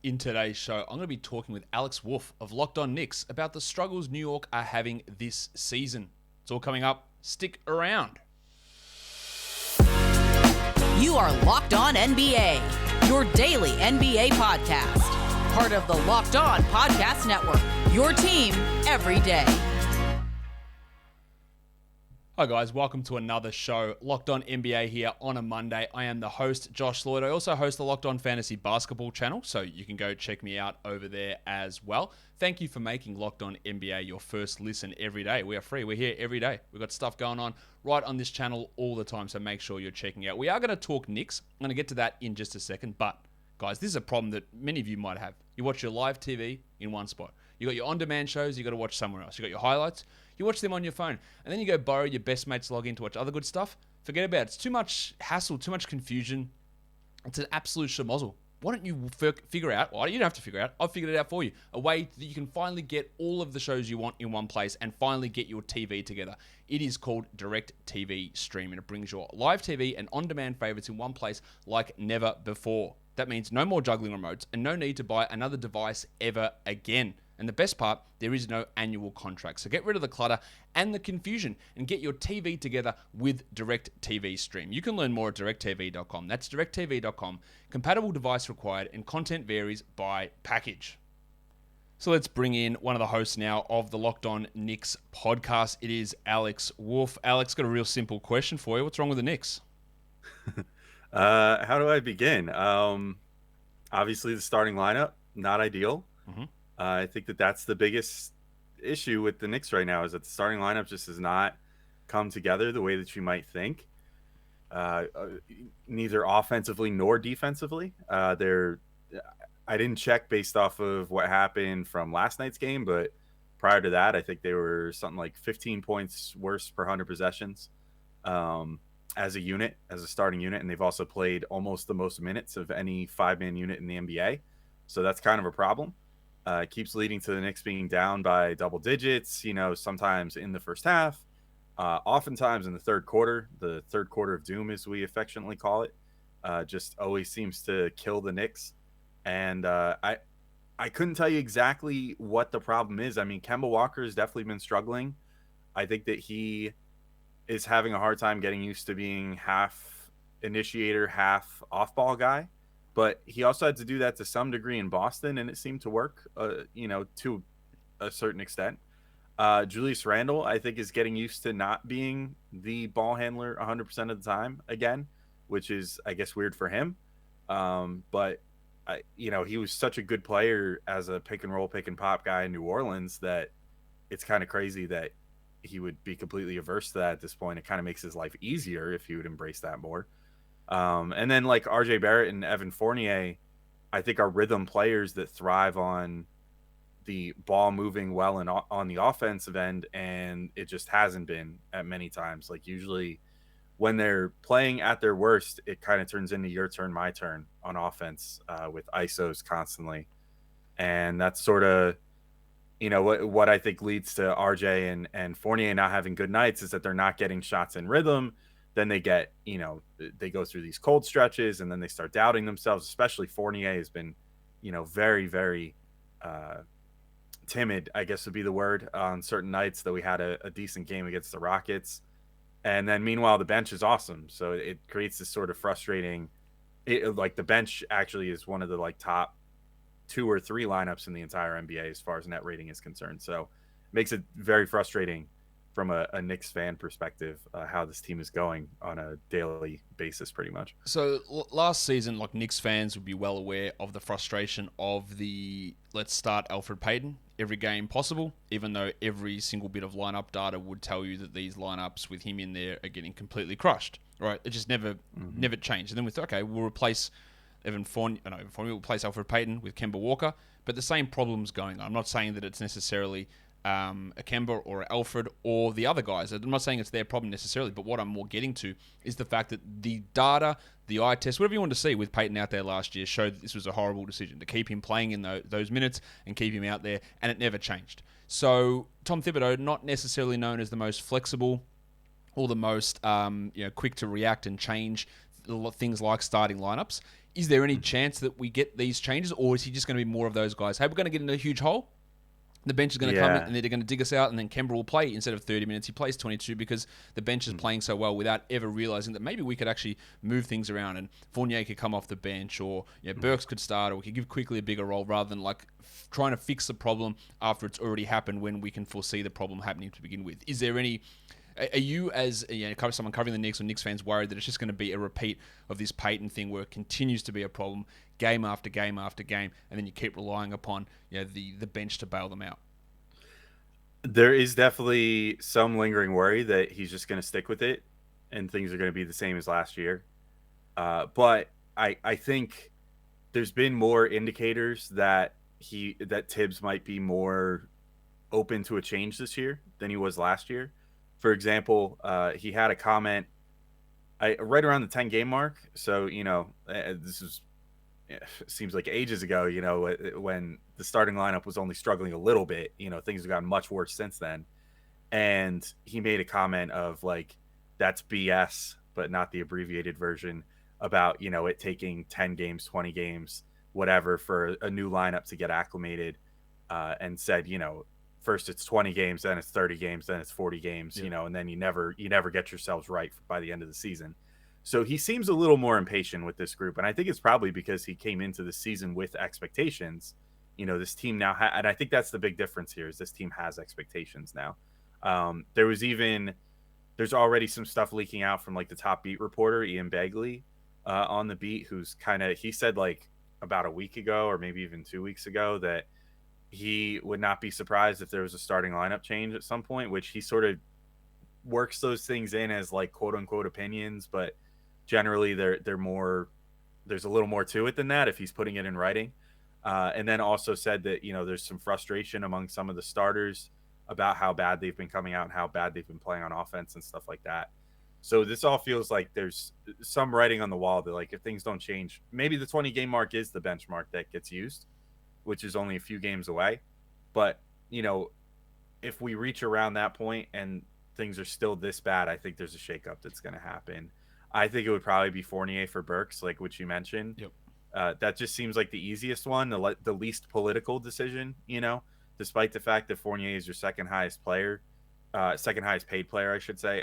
In today's show, I'm going to be talking with Alex Wolfe of Locked On Knicks about the struggles New York are having this season. It's all coming up. Stick around. You are Locked On NBA, your daily NBA podcast. Part of the Locked On Podcast Network, your team every day. Hi guys, welcome to another show, Locked On NBA here on a Monday. I am the host, Josh Lloyd. I also host the Locked On Fantasy Basketball channel, so you can go check me out over there as well. Thank you for making Locked On NBA your first listen every day. We are free. We're here every day. We've got stuff going on right on this channel all the time, so make sure you're checking out. We are going to talk Knicks. I'm going to get to that in just a second, but guys, this is a problem that many of you might have. You watch your live TV in one spot. You got your on-demand shows, you got to watch somewhere else. You got your highlights, you watch them on your phone, and then you go borrow your best mate's login to watch other good stuff. Forget about it. It's too much hassle, too much confusion. It's an absolute schmozzle. Why don't you figure out, well, you don't have to figure out, I've figured it out for you, a way that you can finally get all of the shows you want in one place and finally get your TV together. It is called Direct TV Stream, and it brings your live TV and on-demand favorites in one place like never before. That means no more juggling remotes and no need to buy another device ever again. And the best part, there is no annual contract. So get rid of the clutter and the confusion and get your TV together with Direct TV Stream. You can learn more at directtv.com. That's directtv.com. Compatible device required and content varies by package. So let's bring in one of the hosts now of the Locked On Knicks podcast. It is Alex Wolfe. Alex, got a real simple question for you. What's wrong with the Knicks? How do I begin? Obviously, the starting lineup, not ideal. Mm-hmm. I think that's the biggest issue with the Knicks right now is that the starting lineup just has not come together the way that you might think. Neither offensively nor defensively. I didn't check based off of what happened from last night's game, but prior to that, I think they were something like 15 points worse per 100 possessions as a unit, as a starting unit, and they've also played almost the most minutes of any five-man unit in the NBA. So that's kind of a problem. It keeps leading to the Knicks being down by double digits, sometimes in the first half, oftentimes in the third quarter of doom, as we affectionately call it, just always seems to kill the Knicks. And I couldn't tell you exactly what the problem is. I mean, Kemba Walker has definitely been struggling. I think that he is having a hard time getting used to being half initiator, half off-ball guy. But he also had to do that to some degree in Boston, and it seemed to work, to a certain extent. Julius Randle, I think, is getting used to not being the ball handler 100% of the time again, which is, I guess, weird for him. But he was such a good player as a pick and roll, pick and pop guy in New Orleans that it's kind of crazy that he would be completely averse to that at this point. It kind of makes his life easier if he would embrace that more. And then like RJ Barrett and Evan Fournier, I think are rhythm players that thrive on the ball moving well and on the offensive end. And it just hasn't been at many times. Like usually when they're playing at their worst, it kind of turns into your turn, my turn on offense with ISOs constantly. And that's sort of, what I think leads to RJ and Fournier not having good nights is that they're not getting shots in rhythm. Then they get, they go through these cold stretches and then they start doubting themselves, especially Fournier has been, very, very timid, I guess would be the word, on certain nights, though we had a decent game against the Rockets. And then meanwhile, the bench is awesome. So it creates this sort of frustrating, like the bench actually is one of the top 2 or 3 lineups in the entire NBA as far as net rating is concerned. So it makes it very frustrating from a Knicks fan perspective, how this team is going on a daily basis, pretty much. So last season, Knicks fans would be well aware of the frustration of the let's start Elfrid Payton every game possible, even though every single bit of lineup data would tell you that these lineups with him in there are getting completely crushed. Right? It just never changed. And then we thought, okay, we'll replace we'll replace Elfrid Payton with Kemba Walker, but the same problem's going on. I'm not saying that it's necessarily a Kemba or Alfred or the other guys. I'm not saying it's their problem necessarily, but what I'm more getting to is the fact that the data, the eye test, whatever you want to see with Peyton out there last year, showed that this was a horrible decision to keep him playing in those minutes and keep him out there, and it never changed. So Tom Thibodeau, not necessarily known as the most flexible or the most quick to react and change things like starting lineups. Is there any chance that we get these changes, or is he just going to be more of those guys? Hey, we're going to get in a huge hole. The bench is going to come in and they're going to dig us out, and then Kemba will play instead of 30 minutes. He plays 22 because the bench is playing so well without ever realizing that maybe we could actually move things around and Fournier could come off the bench, or Burks could start, or we could give quickly a bigger role rather than like trying to fix the problem after it's already happened when we can foresee the problem happening to begin with. Is there any... Are you, as someone covering the Knicks or Knicks fans, worried that it's just going to be a repeat of this Peyton thing where it continues to be a problem game after game after game, and then you keep relying upon the bench to bail them out? There is definitely some lingering worry that he's just going to stick with it and things are going to be the same as last year. But I think there's been more indicators that Tibbs might be more open to a change this year than he was last year. For example, he had a comment right around the 10-game mark. So, seems like ages ago, when the starting lineup was only struggling a little bit, things have gotten much worse since then. And he made a comment of like, that's BS, but not the abbreviated version, about, it taking 10 games, 20 games, whatever, for a new lineup to get acclimated, and said, first it's 20 games, then it's 30 games, then it's 40 games, and then you never get yourselves right by the end of the season. So he seems a little more impatient with this group. And I think it's probably because he came into the season with expectations. This team now, and I think that's the big difference here, is this team has expectations now. There's already some stuff leaking out from like the top beat reporter, Ian Begley, on the beat, who's he said like about a week ago, or maybe even 2 weeks ago, that he would not be surprised if there was a starting lineup change at some point, which he sort of works those things in as like quote unquote opinions, but generally they're more, there's a little more to it than that if he's putting it in writing. And then also said that, there's some frustration among some of the starters about how bad they've been coming out and how bad they've been playing on offense and stuff like that. So this all feels like there's some writing on the wall that, like, if things don't change, maybe the 20-game mark is the benchmark that gets used, which is only a few games away. But, if we reach around that point and things are still this bad, I think there's a shakeup that's going to happen. I think it would probably be Fournier for Burks, like what you mentioned. Yep. That just seems like the easiest one, the least political decision, despite the fact that Fournier is your second highest paid player, I should say.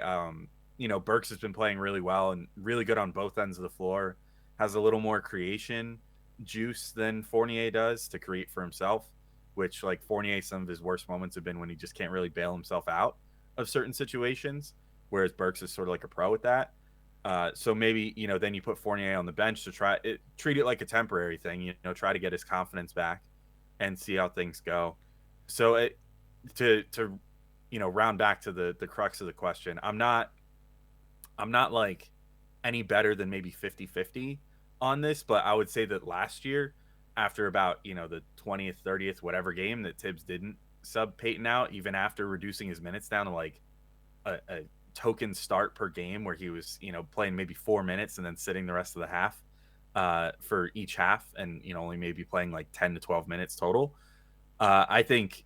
Burks has been playing really well and really good on both ends of the floor, has a little more creation juice than Fournier does to create for himself, which, like, Fournier, some of his worst moments have been when he just can't really bail himself out of certain situations, whereas Burks is sort of like a pro at that. So maybe, then you put Fournier on the bench to treat it like a temporary thing, try to get his confidence back and see how things go. So to round back to the crux of the question, I'm not like any better than maybe 50-50 on this, but I would say that last year, after about, the 20th, 30th, whatever game that Tibbs didn't sub Peyton out, even after reducing his minutes down to like a token start per game, where he was, playing maybe 4 minutes and then sitting the rest of the half for each half, and, only maybe playing like 10 to 12 minutes total. I think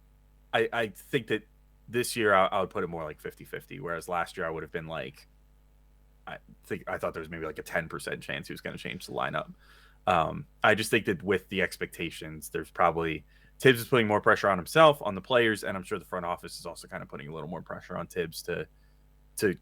that this year I would put it more like 50-50, whereas last year I would have been like, I thought there was maybe like a 10% chance he was going to change the lineup. I just think that with the expectations, there's probably Tibbs is putting more pressure on himself, on the players, and I'm sure the front office is also kind of putting a little more pressure on Tibbs to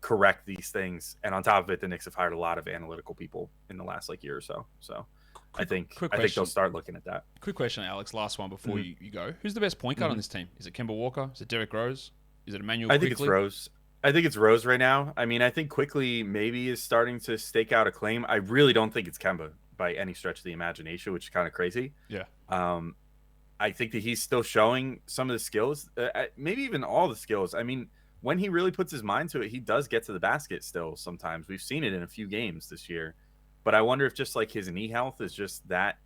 correct these things. And on top of it, the Knicks have hired a lot of analytical people in the last year or so. So I think they'll start looking at that. Quick question, Alex. Last one before you go. Who's the best point guard on this team? Is it Kemba Walker? Is it Derrick Rose? Is it Emmanuel Quickly? I think it's Rose right now. I mean, I think Quickly maybe is starting to stake out a claim. I really don't think it's Kemba by any stretch of the imagination, which is kind of crazy. Yeah. I think that he's still showing some of the skills, maybe even all the skills. I mean, when he really puts his mind to it, he does get to the basket still sometimes. We've seen it in a few games this year. But I wonder if just like his knee health is just that,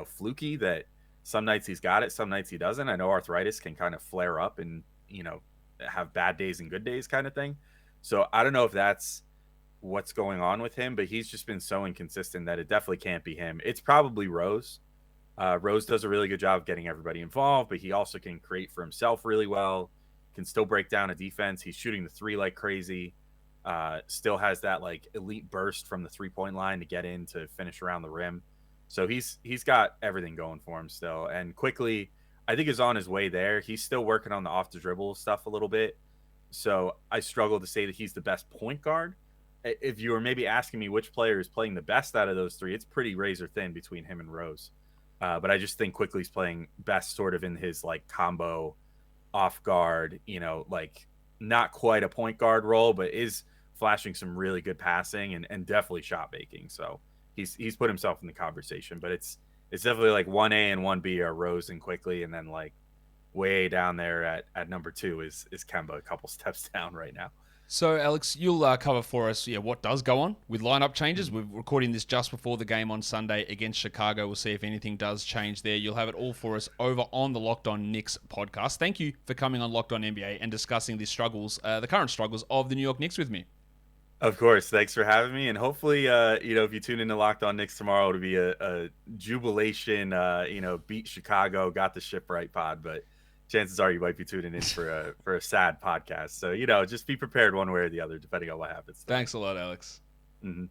fluky, that some nights he's got it, some nights he doesn't. I know arthritis can kind of flare up and, have bad days and good days kind of thing. So I don't know if that's what's going on with him, but he's just been so inconsistent that it definitely can't be him. It's probably Rose. Rose does a really good job of getting everybody involved, but he also can create for himself really well, can still break down a defense. He's shooting the three like crazy, still has that like elite burst from the 3-point line to get in to finish around the rim. So he's got everything going for him still. And quickly, I think is on his way there. He's still working on the off the dribble stuff a little bit. So I struggle to say that he's the best point guard. If you were maybe asking me which player is playing the best out of those three, it's pretty razor thin between him and Rose. But I just think quickly's playing best sort of in his like combo off guard, like not quite a point guard role, but is flashing some really good passing and definitely shot making. So he's put himself in the conversation, but it's definitely like 1A and 1B are Rose and quickly, and then like way down there at number 2 is Kemba, a couple steps down right now. So, Alex, you'll cover for us what does go on with lineup changes. We're recording this just before the game on Sunday against Chicago. We'll see if anything does change there. You'll have it all for us over on the Locked On Knicks podcast. Thank you for coming on Locked On NBA and discussing the struggles, the current struggles of the New York Knicks with me. Of course. Thanks for having me. And hopefully, if you tune into Locked On Knicks tomorrow, it'll be a jubilation, beat Chicago, got the ship right pod. But chances are you might be tuning in for a sad podcast. So, just be prepared one way or the other, depending on what happens. Thanks a lot, Alex. Mm-hmm.